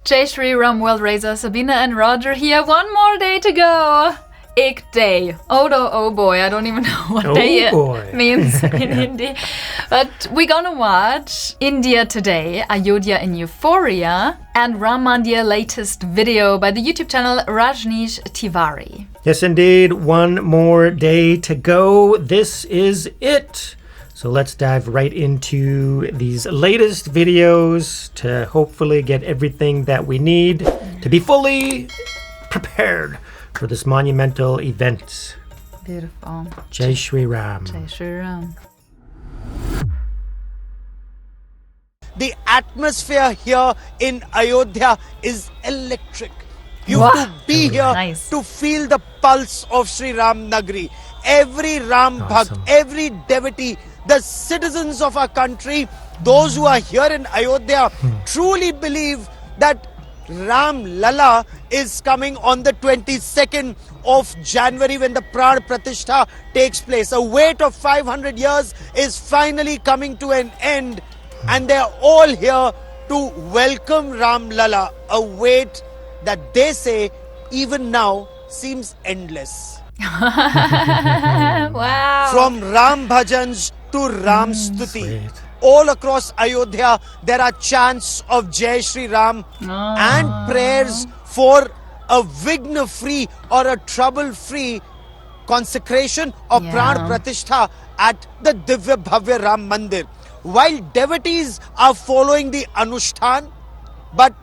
Jai Shri, Ram World Raiser, Sabine and Roger here. One more day to go. Ik day. Oh boy, I don't even know what day means in Hindi. But we're gonna watch India Today, Ayodhya in Euphoria, and Ram Mandir latest video by the YouTube channel Rajneesh Tiwari. Yes, indeed. One more day to go. This is it. So let's dive right into these latest videos to hopefully get everything that we need to be fully prepared for this monumental event. Beautiful. Jai Shri Ram. Jai Shri Ram. The atmosphere here in Ayodhya is electric. You have to be here to feel the pulse of Sri Ram Nagari. Every Ram Bhakt, every devotee, the citizens of our country, those who are here in Ayodhya truly believe that Ram Lalla is coming on the 22nd of January when the Pran Pratishtha takes place. A wait of 500 years is finally coming to an end, and they are all here to welcome Ram Lalla. A wait that they say even now seems endless. Wow. From Ram Bhajans to Ram Stuti. All across Ayodhya, there are chants of Jai Shri Ram and prayers for a Vigna-free or a trouble-free consecration of Pran Pratishtha at the Divya Bhavya Ram Mandir. While devotees are following the Anushtan, but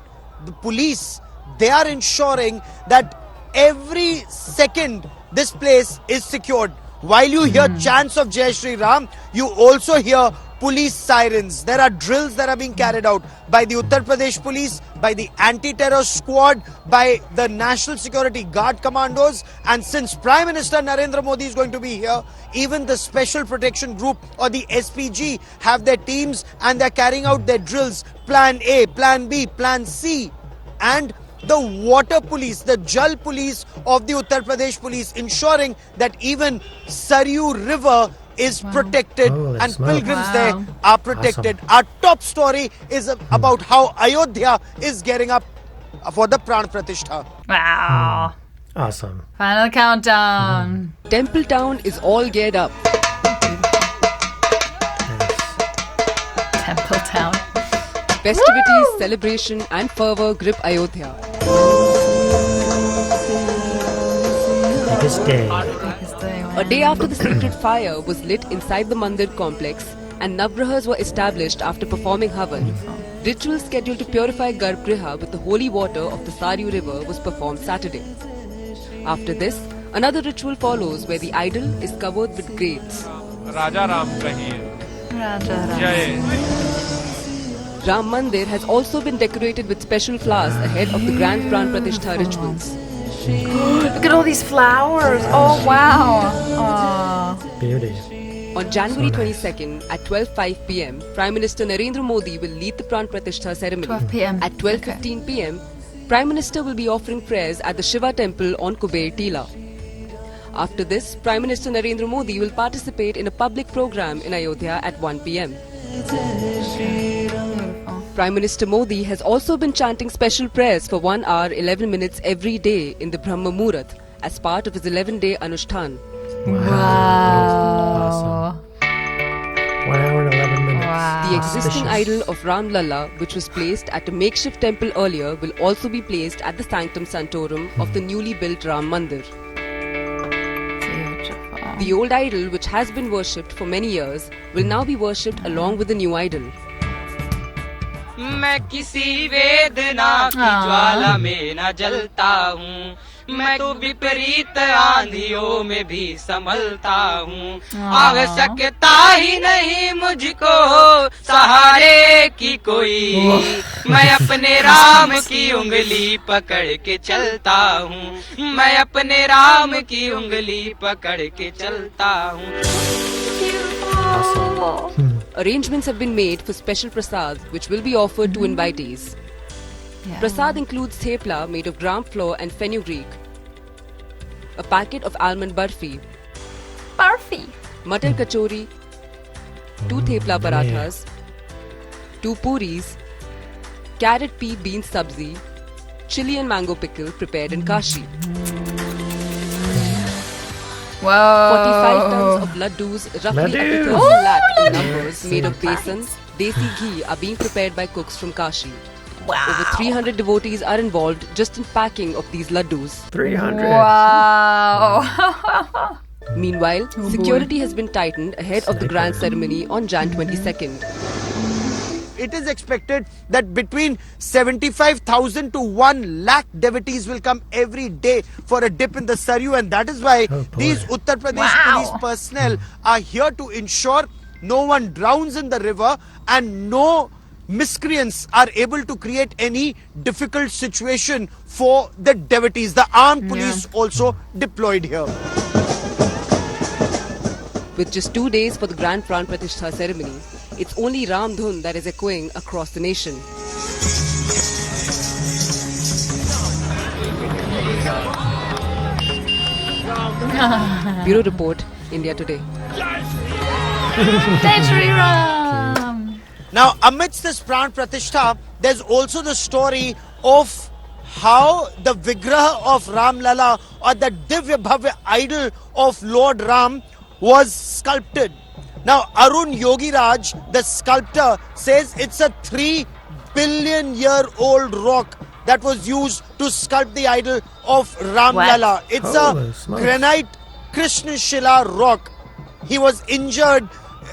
the police, they are ensuring that every second this place is secured. While you hear chants of Jai Shri Ram, you also hear police sirens. There are drills that are being carried out by the Uttar Pradesh police, by the anti-terror squad, by the National Security Guard commandos, and since Prime Minister Narendra Modi is going to be here, even the Special Protection Group or the SPG have their teams and they're carrying out their drills. Plan A, Plan B, Plan C, and the water police, the Jal police of the Uttar Pradesh police, ensuring that even Saryu River is protected and pilgrims there are protected. Our top story is about how Ayodhya is getting up for the Pran Pratishtha. Wow. Awesome. Final countdown. Temple town is all geared up. Temple town. Festivities, celebration and fervor grip Ayodhya. Biggest day. A day after the sacred fire was lit inside the Mandir complex and Navgrahas were established after performing Havan, rituals scheduled to purify Garbhgriha with the holy water of the Saryu river was performed Saturday. After this, another ritual follows where the idol is covered with grains. Raja Ram Kahiye. Raja Ram. Jai. Ram Mandir has also been decorated with special flowers ahead of the grand Pran Pratishtha rituals. Look at all these flowers. Oh, wow. Beauty. On January 22nd at 12:05 p.m., Prime Minister Narendra Modi will lead the Pran Pratishtha ceremony. 12 p.m. At 12:15 p.m., Prime Minister will be offering prayers at the Shiva temple on 𝐀𝐽. After this, Prime Minister Narendra Modi will participate in a public program in Ayodhya at 1 p.m. Prime Minister Modi has also been chanting special prayers for 1 hour 11 minutes every day in the Brahma Muhurat as part of his 11-day Anushtan. Wow. Awesome. 1 hour and 11 minutes. Wow. The existing idol of Ram Lalla, which was placed at a makeshift temple earlier, will also be placed at the Sanctum Sanctorum of the newly built Ram Mandir. Beautiful. The old idol, which has been worshipped for many years, will now be worshipped along with the new idol. मैं किसी वेदना की ज्वाला में न जलता हूँ, मैं तो विपरीत आंधियों में भी संभलता हूँ, आवश्यकता ही नहीं मुझको सहारे की कोई, मैं अपने राम की उंगली पकड़ के चलता हूँ, मैं अपने राम की उंगली पकड़ के चलता हूँ. Arrangements have been made for special prasad which will be offered to invitees. Prasad includes thepla made of gram flour and fenugreek, a packet of almond barfi, matar kachori, 2 thepla parathas, 2 puris, carrot pea bean sabzi, chili and mango pickle prepared in Kashi. Wow. 45 tons of laddus, roughly up to 30 lakh in numbers, made of besan, desi ghee, are being prepared by cooks from Kashi. Wow. Over 300 devotees are involved just in packing of these laddus. 300. Wow. Meanwhile, security has been tightened ahead of the grand ceremony on Jan 22nd. It is expected that between 75,000 to 1 lakh devotees will come every day for a dip in the Saryu, and that is why these Uttar Pradesh police personnel are here to ensure no one drowns in the river and no miscreants are able to create any difficult situation for the devotees. The armed police also deployed here. With just 2 days for the grand Pran Pratishtha ceremony, it's only Ram Dhun that is echoing across the nation. Bureau Report, India Today. Jai Shri Ram. Now, amidst this Pran Pratishtha, there's also the story of how the Vigraha of Ram Lalla, or the Divya Bhavya idol of Lord Ram, was sculpted. Now, Arun Yogiraj, the sculptor, says it's a 3 billion year old rock that was used to sculpt the idol of Ram Lalla. It's a granite Krishna Shila rock. He was injured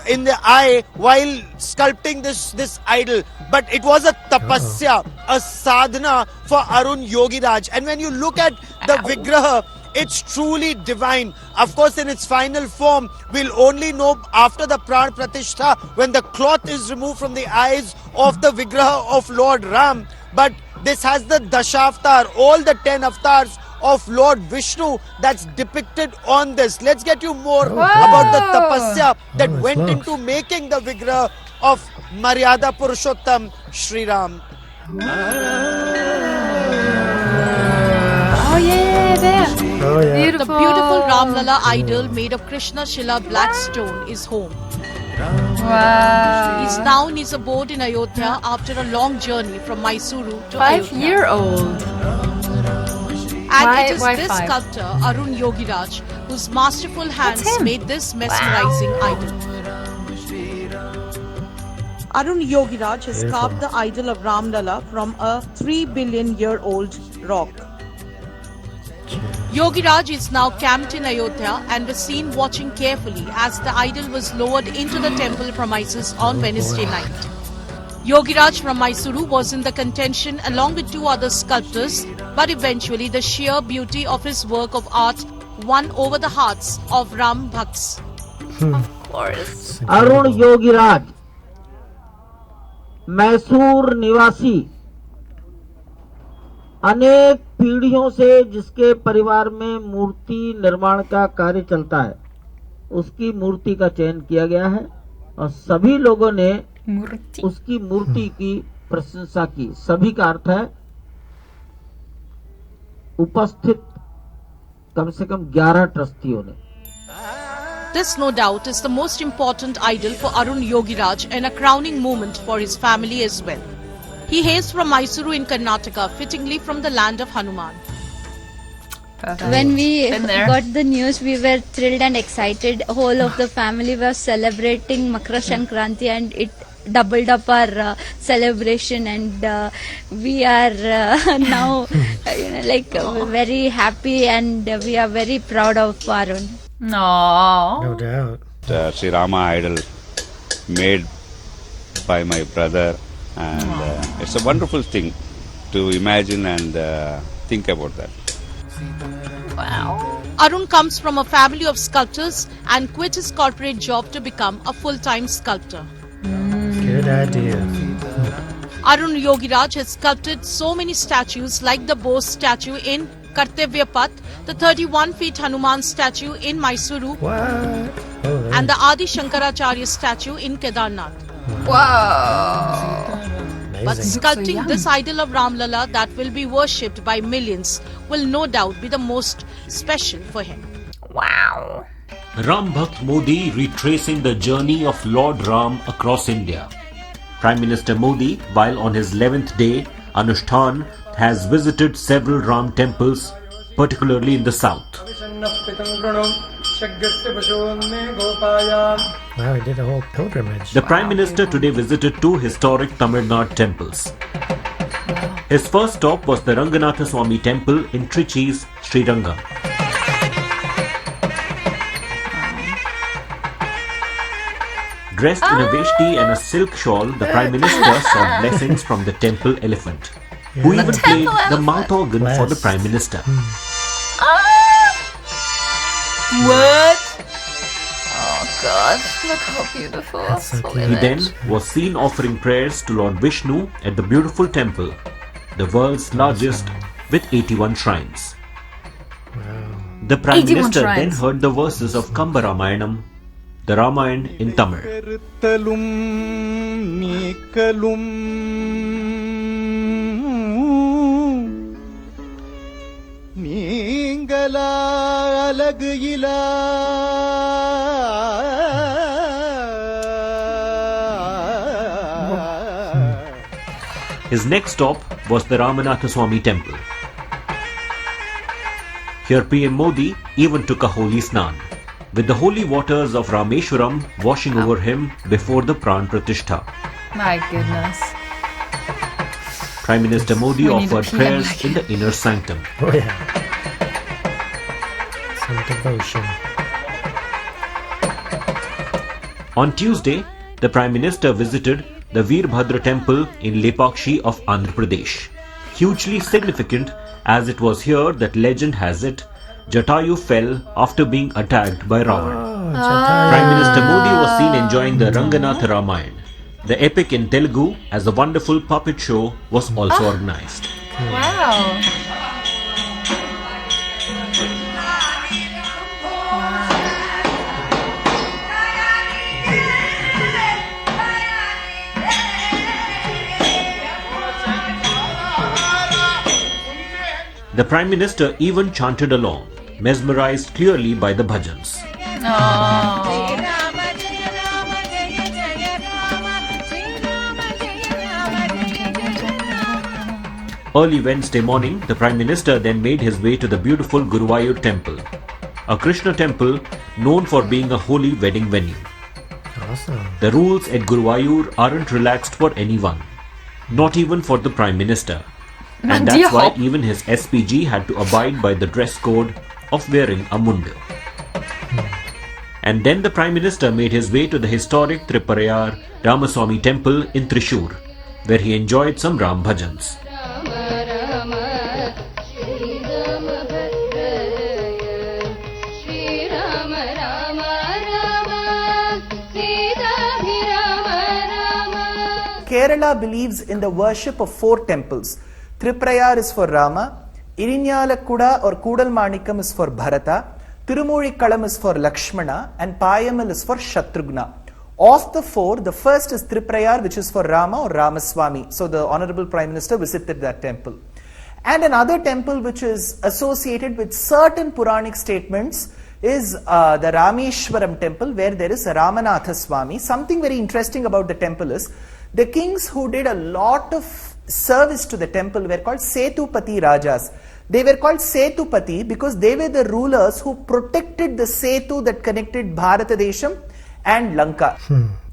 in the eye while sculpting this idol, but it was a tapasya, a sadhana for Arun Yogiraj. And when you look at the Vigraha, it's truly divine. Of course, in its final form, we'll only know after the Pran Pratishtha, when the cloth is removed from the eyes of the Vigraha of Lord Ram. But this has the Dashavatar, all the 10 avatars of Lord Vishnu that's depicted on this. Let's get you more about the tapasya that went into making the Vigraha of Maryada Purushottam Shri Ram. Oh yeah, there. Oh, yeah. Beautiful. The beautiful Ram Lalla idol made of Krishna Shila black stone is home. Wow. He's now in his abode in Ayodhya after a long journey from Mysuru to 5-year-old. And it is Why this 5? sculptor, Arun Yogiraj, whose masterful hands made this mesmerizing idol. Arun Yogiraj has carved the idol of Ram Lalla from a 3 billion year old rock. Yogiraj is now camped in Ayodhya and was seen watching carefully as the idol was lowered into the temple premises on Wednesday night. Yogiraj from Mysuru was in the contention along with 2 other sculptors, but eventually the sheer beauty of his work of art won over the hearts of Ram Bhakts. Of course. Arun Yogiraj Mysore निवासी अनेक पीढ़ियों से जिसके परिवार में मूर्ति निर्माण का कार्य चलता है, उसकी मूर्ति का चयन किया गया है और सभी लोगों ने उसकी मूर्ति की प्रशंसा की. सभी का अर्थ है उपस्थित कम से कम 11 ट्रस्टियों ने. This, no doubt, is the most important idol for Arun Yogiraj and a crowning moment for his family as well. He hails from Mysuru in Karnataka, fittingly from the land of Hanuman. When we got the news, we were thrilled and excited. Whole of the family was celebrating Makara Sankranti, and it doubled up our celebration, and we are now very happy, and we are very proud of Arun. No doubt. Sri Rama idol made by my brother, and it's a wonderful thing to imagine and think about that. Wow. Arun comes from a family of sculptors and quit his corporate job to become a full-time sculptor. Good idea. Arun Yogiraj has sculpted so many statues like the Bose statue in Kartavya Path, the 31 feet Hanuman statue in Mysuru, and the Adi Shankaracharya statue in Kedarnath. Wow. But sculpting this idol of Ram Lalla that will be worshipped by millions will no doubt be the most special for him. Wow. Ram Bhakt Modi retracing the journey of Lord Ram across India. Prime Minister Modi, while on his 11th day Anushtan has visited several Ram temples, particularly in the south. Wow, he did a whole pilgrimage. The Prime Minister today visited two historic Tamil Nadu temples. His first stop was the Ranganatha Swami temple in Trichy's Sri Rangam. Dressed in a veshti and a silk shawl, the Prime Minister sought blessings from the temple elephant, who even played the mouth organ for the Prime Minister. What? Oh God, look how beautiful. He then was seen offering prayers to Lord Vishnu at the beautiful temple, the world's largest with 81 shrines. The Prime Minister then heard the verses of Kamba Ramayanam, the Ramayana in Tamil. His next stop was the Ramanatha Swami temple. Here PM Modi even took a holy snan, with the holy waters of Rameshwaram washing over him before the Pran Pratishtha. My goodness. Prime Minister Modi offered prayers in the inner sanctum. Oh yeah. Some devotion. On Tuesday, the Prime Minister visited the Veerbhadra temple in Lepakshi of Andhra Pradesh. Hugely significant, as it was here that legend has it, Jatayu fell after being attacked by Ravana. Prime Minister Modi was seen enjoying the Ranganatha Ramayana. The epic in Telugu, as a wonderful puppet show, was also organized. Wow. The Prime Minister even chanted along, mesmerized clearly by the bhajans. Early Wednesday morning, the Prime Minister then made his way to the beautiful Guruvayur temple, a Krishna temple known for being a holy wedding venue. Awesome. The rules at Guruvayur aren't relaxed for anyone, not even for the Prime Minister. And that's why even his SPG had to abide by the dress code of wearing a munda. And then the Prime Minister made his way to the historic Triparayar Ramaswamy temple in Thrissur, where he enjoyed some Ram bhajans. Kerala believes in the worship of 4 temples. Triprayar is for Rama, Irinyalakuda or Kudal Manikam is for Bharata, Tirumozhikalam is for Lakshmana, and Payamal is for Shatrughna. Of the 4, the first is Triprayar, which is for Rama or Ramaswamy. So the Honorable Prime Minister visited that temple. And another temple which is associated with certain Puranic statements is the Rameshwaram temple, where there is a Ramanatha Swami. Something very interesting about the temple is, the kings who did a lot of service to the temple were called Setupati Rajas. They were called Setupati because they were the rulers who protected the Setu that connected Bharatadesham and Lanka.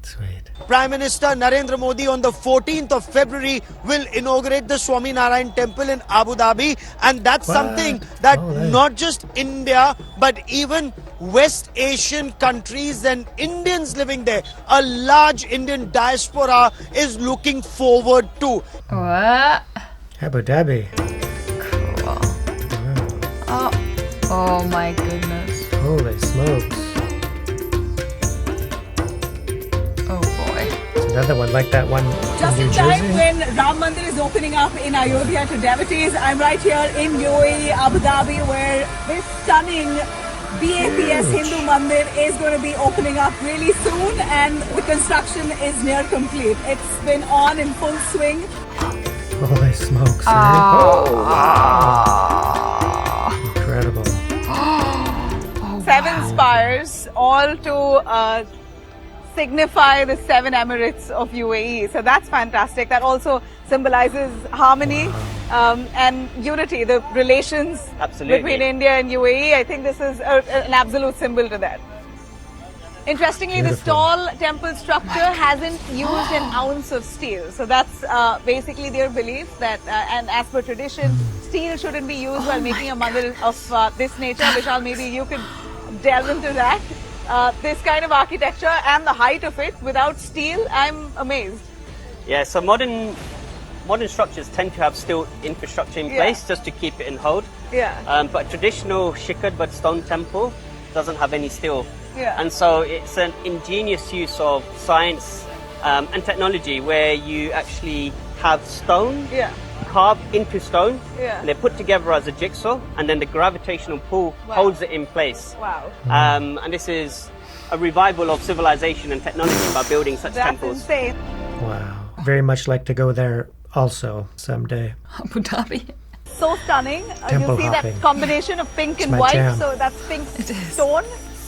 Sweet. Prime Minister Narendra Modi on the 14th of February will inaugurate the Swami Narayan temple in Abu Dhabi, and that's something that not just India but even West Asian countries and Indians living there, a large Indian diaspora is looking forward to. What? Abu Dhabi. Cool. Oh my goodness. Holy smokes. Another one like that one Just in New in time Jersey. when Ram Mandir is opening up in Ayodhya to devotees, I'm right here in UAE, Abu Dhabi, where this stunning BAPS Hindu Mandir is going to be opening up really soon, and the construction is near complete. It's been on in full swing. Holy smokes. Oh, wow. Incredible. 7 spires, all to signify the 7 Emirates of UAE. So that's fantastic. That also symbolizes harmony and unity, the relations between India and UAE. I think this is an absolute symbol to that. Interestingly, this tall temple structure hasn't used an ounce of steel. So that's basically their belief that, and as per tradition, steel shouldn't be used while making a mandir of this nature. Vishal, maybe you could delve into that. This kind of architecture and the height of it without steel, I'm amazed. Yeah, so modern structures tend to have steel infrastructure in place just to keep it in hold. Yeah. But a traditional shikad but stone temple doesn't have any steel. Yeah. And so it's an ingenious use of science and technology where you actually have stone carved into stone. Yeah. And they're put together as a jigsaw, and then the gravitational pull holds it in place. Wow. And this is a revival of civilization and technology by building such temples. That's insane. Wow. Very much like to go there also someday. Abu Dhabi. So stunning. Temple You see hopping. that combination of pink and my white. jam. So that's pink stone,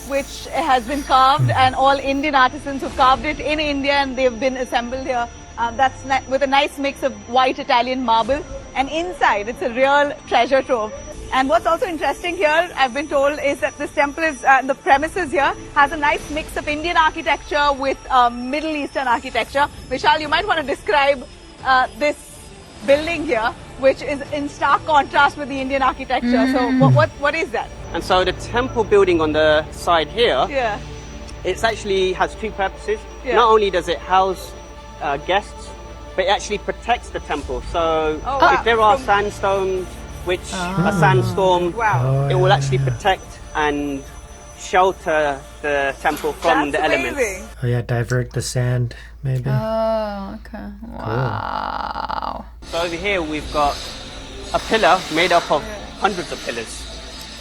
which has been carved, and all Indian artisans who carved it in India, and they've been assembled here. That's with a nice mix of white Italian marble, and inside it's a real treasure trove. And what's also interesting here, I've been told, is that this temple is, the premises here has a nice mix of Indian architecture with Middle Eastern architecture. Vishal, you might want to describe this building here, which is in stark contrast with the Indian architecture. So what is that? And so the temple building on the side here, Yeah. it actually has two purposes. Yeah. Not only does it house guests, but it actually protects the temple. So wow. if there are sandstones, which a sandstorm, it will actually protect and shelter the temple from the elements. Oh yeah, divert the sand, maybe. Oh, okay. Wow. So over here we've got a pillar made up of hundreds of pillars.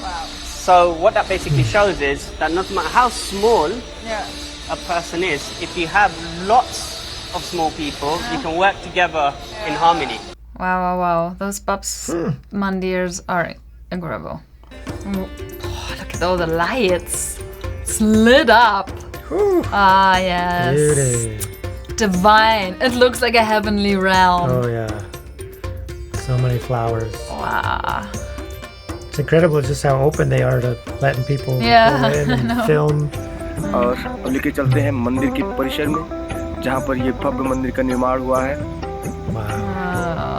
Wow. So what that basically shows is that no matter how small Yeah. a person is, if you have lots of small people, you can work together in harmony. Wow, wow, wow. Those Babs Mandirs are incredible. Oh, look at all the lights. It's lit up. Ah, yes. Beauty. Divine. It looks like a heavenly realm. Oh yeah. So many flowers. Wow. It's incredible just how open they are to letting people go in I and know. film. और अब लेके चलते हैं मंदिर के परिसर में, जहाँ पर ये भव्य मंदिर का निर्माण हुआ है।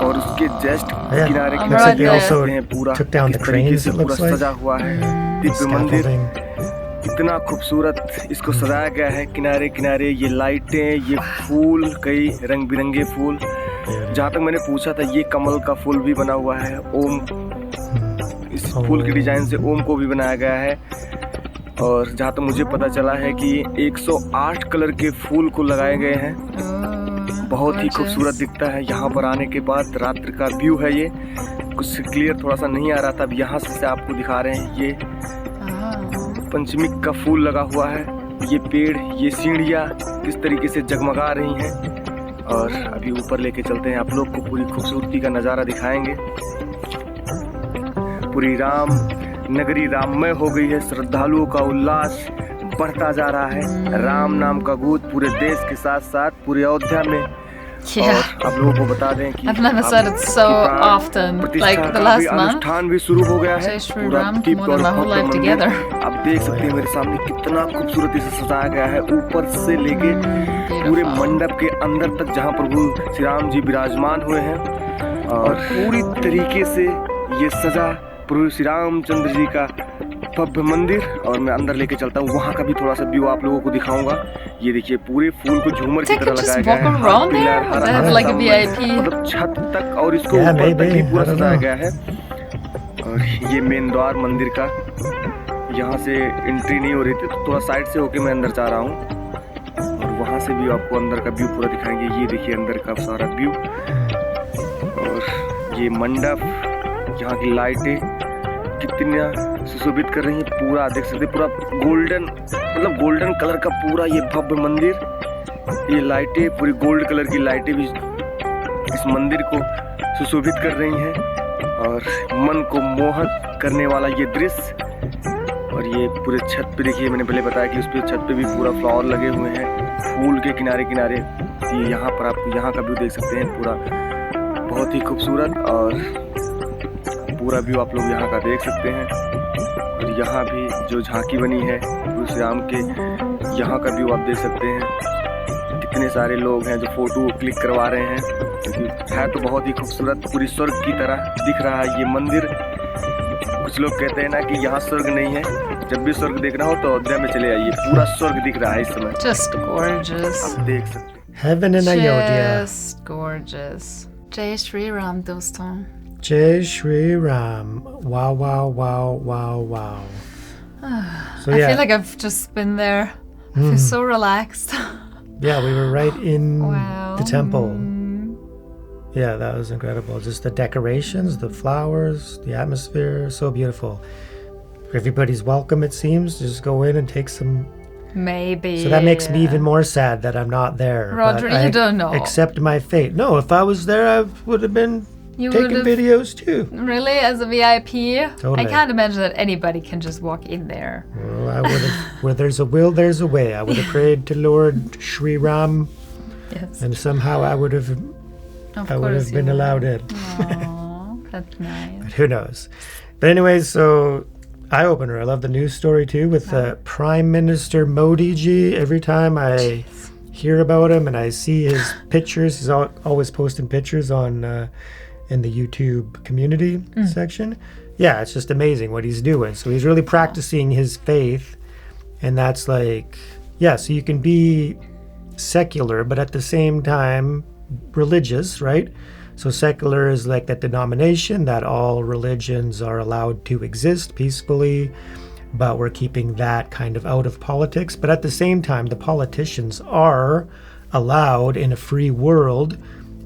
और उसके जस्ट किनारे Looks like they also हैं पूरा took down the किस तरीके cranes, से it पूरा looks like. सजा हुआ है। दिव्य मंदिर Scaffolding. इतना खूबसूरत इसको सजाया गया है। किनारे किनारे ये लाइटें, ये फूल, कई रंग बिरंगे फूल। जहाँ तक मैंने पूछा था, ये कमल का फूल भी बना हुआ है। ओम, इस फूल के डिजाइन से ओम को भी बनाया गया है। और जहाँ तक मुझे पता चला है कि 108 कलर के फूल को लगाए गए हैं। बहुत ही खूबसूरत दिखता है। यहाँ पर आने के बाद रात्रि का व्यू है ये। कुछ क्लियर थोड़ा सा नहीं आ रहा था, अब यहाँ से आपको दिखा रहे हैं। ये पंचमी का फूल लगा हुआ है। ये पेड़, ये सीढ़ियाँ किस तरीके से जगमगा रही हैं। और अभी ऊपर लेके चलते हैं, आप लोग को पूरी खूबसूरती का नज़ारा दिखाएंगे। पूरी राम नगरी राममय हो गई है। श्रद्धालुओं का उल्लास बढ़ता जा रहा है। राम नाम का गूंज पूरे देश के साथ साथ पूरे अयोध्या में। और आप लोगों को बता दें कि I've never said it so often. Like the last month. अनुष्ठान भी शुरू हो गया है। Shri Ram, more than my whole life together. आप देख सकते हैं मेरे सामने कितना खूबसूरती से सजाया गया है। ऊपर से लेके पूरे मंडप के अंदर तक, जहाँ प्रभु श्री राम जी विराजमान हुए हैं। और पूरी तरीके से ये सजा प्रभु श्री रामचंद्र जी का भव्य मंदिर। और मैं अंदर लेके चलता हूँ, वहाँ का भी थोड़ा सा व्यू आप लोगों को दिखाऊंगा। ये देखिए पूरे फूल को झूमर की तरह लगाया गया है। मतलब छत तक और इसको ऊपर तक भी पूरा सजाया गया है। और ये मेन द्वार मंदिर का, यहाँ से एंट्री नहीं हो रही थी, तो थोड़ा साइड से होके मैं अंदर जा रहा हूँ। और वहाँ से भी आपको अंदर का व्यू पूरा दिखाएंगे। ये देखिए अंदर का सारा व्यू। और ये मंडप, यहाँ की लाइटें कितना सुशोभित कर रही हैं। पूरा देख सकते, पूरा गोल्डन, मतलब गोल्डन कलर का पूरा ये भव्य मंदिर। ये लाइटें, पूरी गोल्ड कलर की लाइटें भी इस मंदिर को सुशोभित कर रही हैं। और मन को मोहक करने वाला ये दृश्य। और ये पूरे छत पे देखिए, मैंने पहले बताया कि उस पे छत पे भी पूरा फ्लावर लगे हुए हैं फूल के किनारे किनारे। ये यहाँ पर आप यहाँ का व्यू देख सकते हैं। पूरा बहुत ही खूबसूरत और पूरा व्यू आप लोग यहाँ का देख सकते हैं। और यहाँ भी जो झांकी बनी है श्री राम के, यहाँ का व्यू आप देख सकते हैं। कितने सारे लोग हैं जो फोटो क्लिक करवा रहे हैं, क्योंकि है तो बहुत ही खूबसूरत, पूरी स्वर्ग की तरह दिख रहा है ये मंदिर। कुछ लोग कहते हैं ना कि यहाँ स्वर्ग नहीं है, जब भी स्वर्ग देखना हो तो अयोध्या में चले आइए, पूरा स्वर्ग दिख रहा है इस समय। Just gorgeous. आप देख सकते हैं। Heaven in Ayodhya. Just gorgeous. Jai Shri Ram doston. Jai Shri Ram. Wow, wow, wow, wow, wow. So, I feel like I've just been there. I feel so relaxed. Yeah, we were right in Wow. the temple. Yeah, that was incredible. Just the decorations, the flowers, the atmosphere, so beautiful. Everybody's welcome, it seems. Just go in and take some. Maybe. So that makes me even more sad that I'm not there. Roger, but you I don't know. accept my fate. No, if I was there, I would have been taking videos too. Really? As a VIP? Totally. I can't imagine that anybody can just walk in there. Well, I would have. Where there's a will, there's a way. I would have prayed to Lord Shri Ram, Yes. and somehow I would have. Of I would course have you been would. allowed in. Aw, that's nice. But who knows? But anyways, so eye-opener. I love the news story too with Prime Minister Modi ji. Every time I hear about him and I see his pictures, he's always posting pictures on in the YouTube community section. Yeah, it's just amazing what he's doing. So he's really practicing his faith, and that's like, yeah, so you can be secular, but at the same time religious, right? So secular is like that denomination that all religions are allowed to exist peacefully, but we're keeping that kind of out of politics. But at the same time, the politicians are allowed in a free world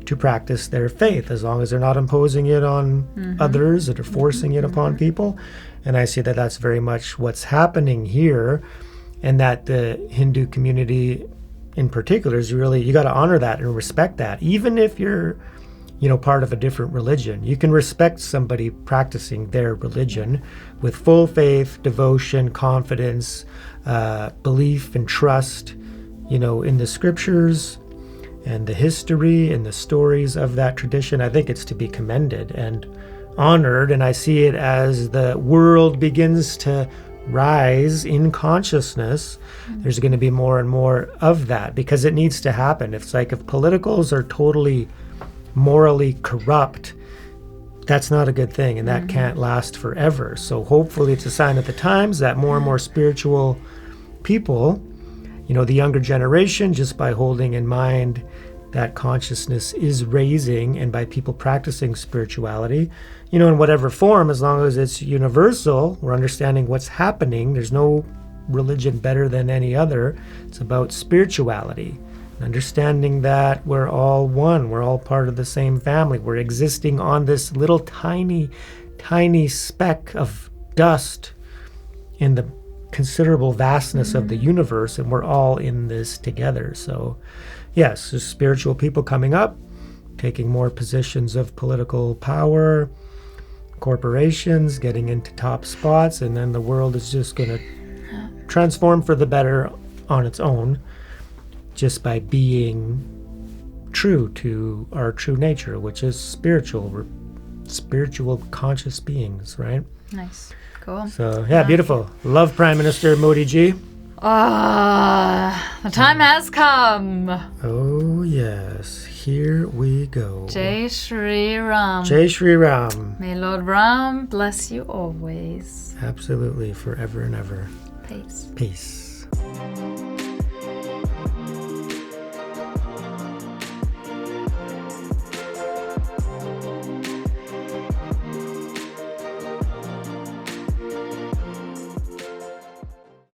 to practice their faith as long as they're not imposing it on others or forcing it upon people. And I see that that's very much what's happening here, and that the Hindu community in particular is really, you got to honor that and respect that. Even if you're, you know, part of a different religion, you can respect somebody practicing their religion with full faith, devotion, confidence, belief and trust, you know, in the scriptures and the history and the stories of that tradition. I think it's to be commended and honored, and I see it as the world begins to rise in consciousness. There's going to be more and more of that because it needs to happen. It's like if politicals are totally morally corrupt, that's not a good thing, and that can't last forever. So hopefully it's a sign of the times that more and more spiritual people, you know, the younger generation, just by holding in mind that consciousness is raising, and by people practicing spirituality, you know, in whatever form, as long as it's universal, we're understanding what's happening. There's no religion better than any other. It's about spirituality, understanding that we're all one, we're all part of the same family, we're existing on this little tiny speck of dust in the considerable vastness of the universe, and we're all in this together. So yes, there's spiritual people coming up, taking more positions of political power, corporations getting into top spots, and then the world is just going to transform for the better on its own, just by being true to our true nature, which is spiritual. We're spiritual conscious beings, right? Nice. Cool. So yeah, beautiful. Love Prime Minister Modi ji. The time has come. Oh yes, here we go. Jai Shri Ram. Jai Shri Ram. May Lord Ram bless you always. Absolutely, forever and ever. Peace. Peace.